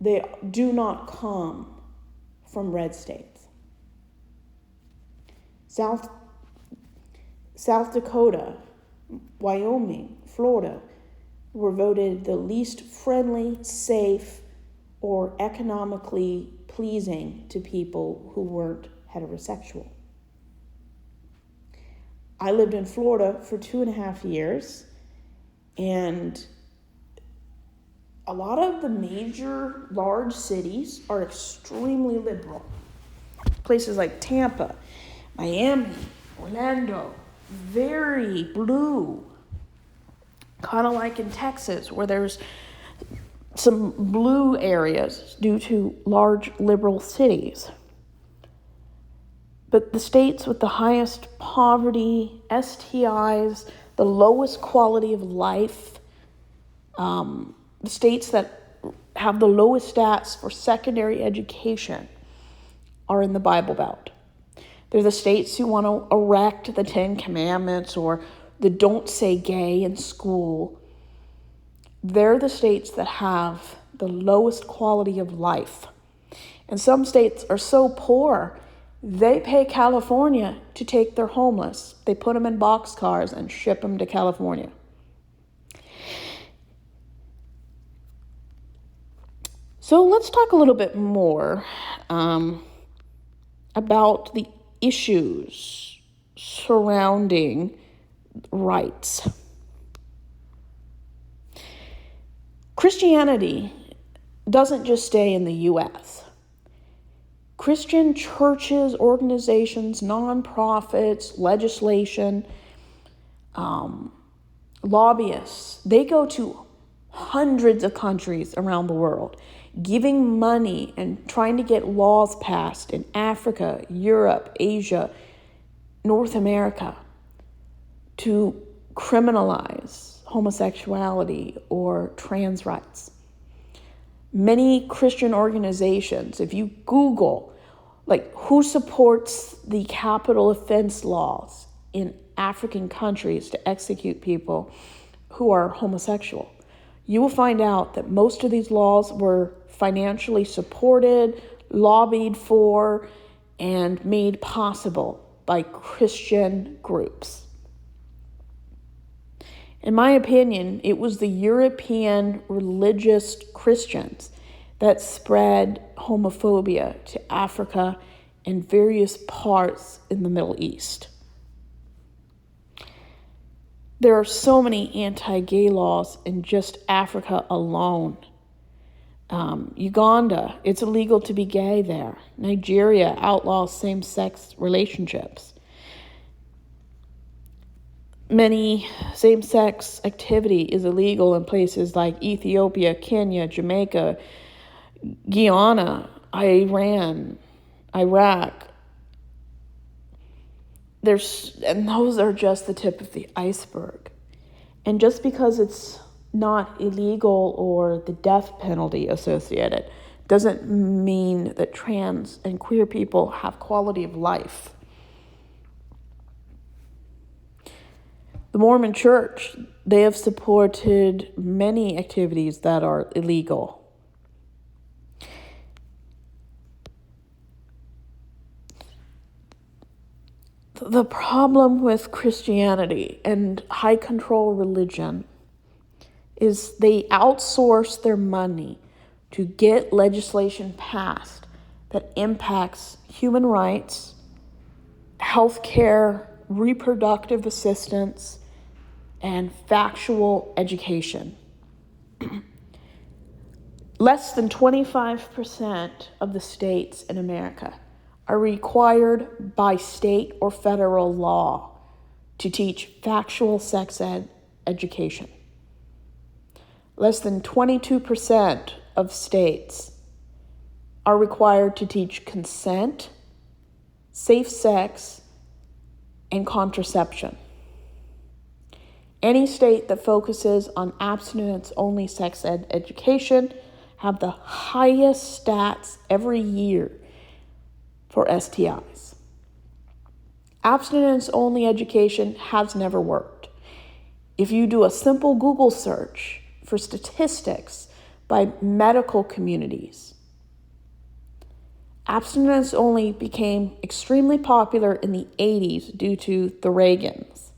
they do not come from red states. South Dakota, Wyoming, Florida were voted the least friendly, safe, or economically pleasing to people who weren't heterosexual. I lived in Florida for 2.5 years, and a lot of the major large cities are extremely liberal. Places like Tampa, Miami, Orlando, very blue. Kind of like in Texas, where there's some blue areas due to large liberal cities. But the states with the highest poverty, STIs, the lowest quality of life, the states that have the lowest stats for secondary education are in the Bible Belt. They're the states who want to erect the 10 Commandments or the don't say gay in school. They're the states that have the lowest quality of life. And some states are so poor, they pay California to take their homeless. They put them in boxcars and ship them to California. So let's talk a little bit more about the issues surrounding rights. Christianity doesn't just stay in the U.S. Christian churches, organizations, nonprofits, legislation, lobbyists, they go to hundreds of countries around the world, giving money and trying to get laws passed in Africa, Europe, Asia, North America to criminalize homosexuality or trans rights. Many Christian organizations, if you Google, who supports the capital offense laws in African countries to execute people who are homosexual, you will find out that most of these laws were financially supported, lobbied for, and made possible by Christian groups. In my opinion, it was the European religious Christians that spread homophobia to Africa and various parts in the Middle East. There are so many anti-gay laws in just Africa alone. Uganda, it's illegal to be gay there. Nigeria outlaws same-sex relationships. Many same-sex activity is illegal in places like Ethiopia, Kenya, Jamaica, Guyana, Iran, Iraq. And those are just the tip of the iceberg. And just because it's not illegal or the death penalty associated doesn't mean that trans and queer people have quality of life. The Mormon Church, they have supported many activities that are illegal. The problem with Christianity and high control religion is they outsource their money to get legislation passed that impacts human rights, healthcare, reproductive assistance, and factual education. Less than 25% of the states in America are required by state or federal law to teach factual sex ed education. Less than 22% of states are required to teach consent, safe sex, and contraception. Any state that focuses on abstinence-only sex ed education have the highest stats every year for STIs. Abstinence-only education has never worked. If you do a simple Google search for statistics by medical communities. Abstinence only became extremely popular in the 80s due to the Reagans.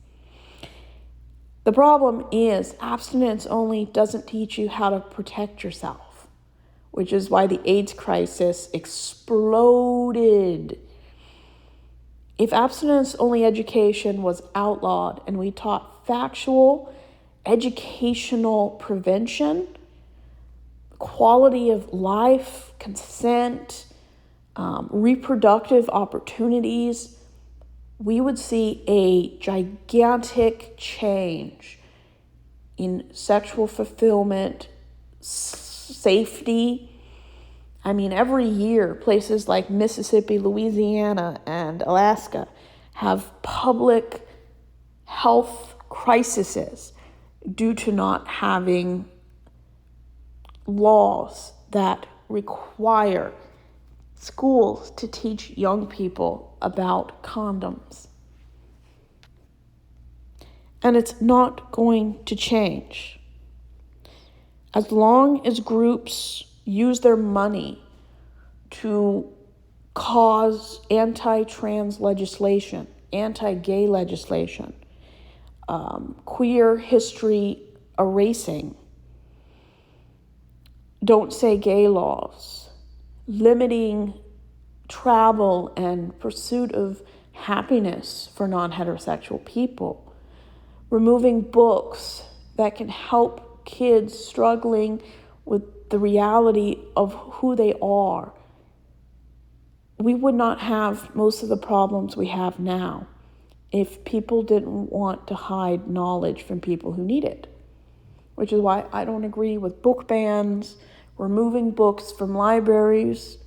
The problem is abstinence only doesn't teach you how to protect yourself, which is why the AIDS crisis exploded. If abstinence-only education was outlawed and we taught factual, educational prevention, quality of life, consent, reproductive opportunities, we would see a gigantic change in sexual fulfillment, safety. I mean, every year, places like Mississippi, Louisiana, and Alaska have public health crises due to not having laws that require schools to teach young people about condoms. And it's not going to change. As long as groups use their money to cause anti-trans legislation, anti-gay legislation, queer history erasing, don't say gay laws, limiting travel and pursuit of happiness for non-heterosexual people, removing books that can help kids struggling with the reality of who they are, we would not have most of the problems we have now if people didn't want to hide knowledge from people who need it. Which is why I don't agree with book bans, removing books from libraries.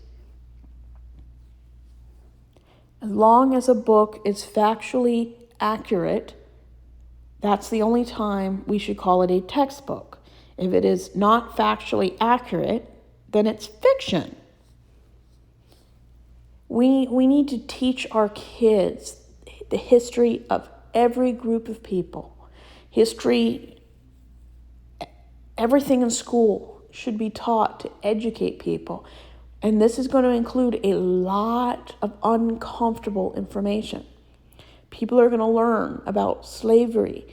As long as a book is factually accurate, that's the only time we should call it a textbook. If it is not factually accurate, then it's fiction. We need to teach our kids the history of every group of people. History, everything in school should be taught to educate people. And this is going to include a lot of uncomfortable information. People are going to learn about slavery,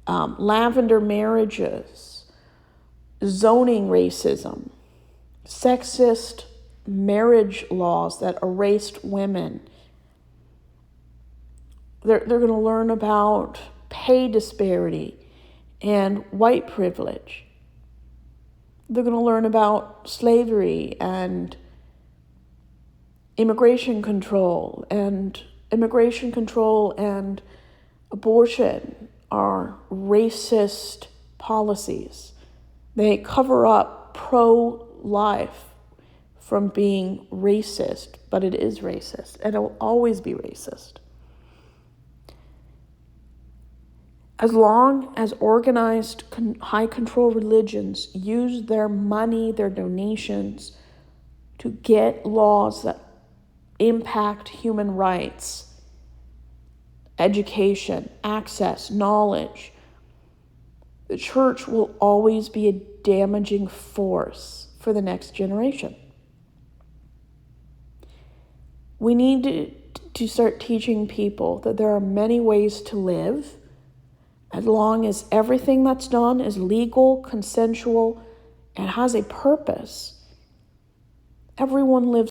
lavender marriages, zoning racism, sexist marriage laws that erased women. They're going to learn about pay disparity and white privilege. They're going to learn about slavery and immigration control and abortion are racist policies. They cover up pro-life from being racist, but it is racist, and it will always be racist. As long as organized high-control religions use their money, their donations, to get laws that impact human rights, education, access, knowledge, the church will always be a damaging force for the next generation. We need to start teaching people that there are many ways to live, as long as everything that's done is legal, consensual, and has a purpose. Everyone lives